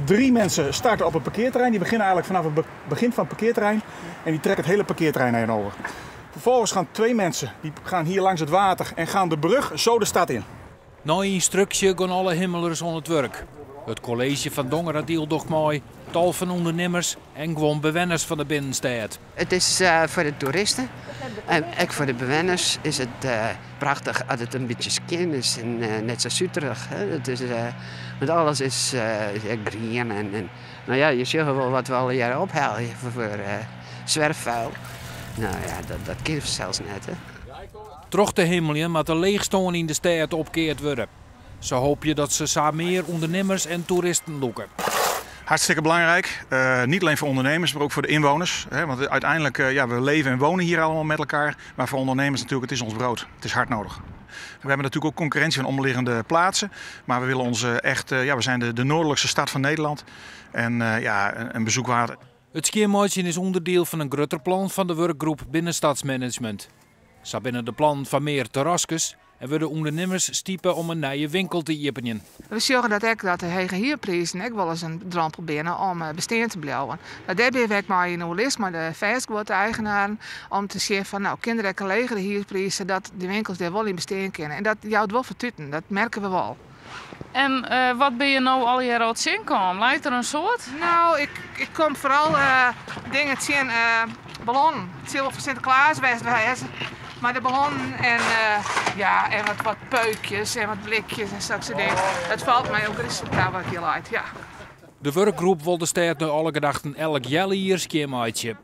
3 mensen starten op het parkeerterrein. Die beginnen eigenlijk vanaf het begin van het parkeerterrein. En die trekken het hele parkeerterrein heen over. Vervolgens gaan 2 mensen, die gaan hier langs het water en gaan de brug zo de stad in. Na instructie gaan alle himmelers aan het werk. Het college van Dongeren deelt toch mooi, tal van ondernemers en gewoon bewoners van de binnenstad. Het is voor de toeristen en ook voor de bewoners is het prachtig als het een beetje skin is en net zo zuterig. Het is, want alles is green en nou ja, je ziet wel wat we al jaren ophalen voor zwerfvuil. Nou ja, dat kan zelfs net. Hè. Troch de hemelje maar de leegstoon in de stad opkeerd worden. Zo hoop je dat ze samen meer ondernemers en toeristen lokken. Hartstikke belangrijk, niet alleen voor ondernemers, maar ook voor de inwoners. Want uiteindelijk, we leven en wonen hier allemaal met elkaar. Maar voor ondernemers natuurlijk, het is ons brood. Het is hard nodig. We hebben natuurlijk ook concurrentie van omliggende plaatsen. Maar we willen ons echt, we zijn de noordelijkste stad van Nederland. En een bezoek waard. Het skiermaatje is onderdeel van een groter plan van de werkgroep Binnenstadsmanagement. Zo binnen de plan van meer terrasjes en we de ondernemers stiepen om een nieuwe winkel te openen. We zorgen dat de hege huurprijzen ook wel eens een drempel binnen om bestaan te blijven. Dat hebben we maar in overleg met de vastgoed-eigenaren om te zeggen van nou, kinderen en lagere huurprijzen dat de winkels daar wel in bestaan kunnen. En dat jouwt wel vertutten, dat merken we wel. En wat ben je nou al hier aan het zien komen? Lijkt er een soort? Nou, ik kom vooral dingen zien, ballonnen. Het zal wel voor Sinterklaas wezen. Maar de ballonnen en wat peukjes en wat blikjes en zulke dingen. Dat valt mij ook resultaat wat je laat, ja. De werkgroep wil de stad nu alle gedachten elk jaar hier skiermaatje.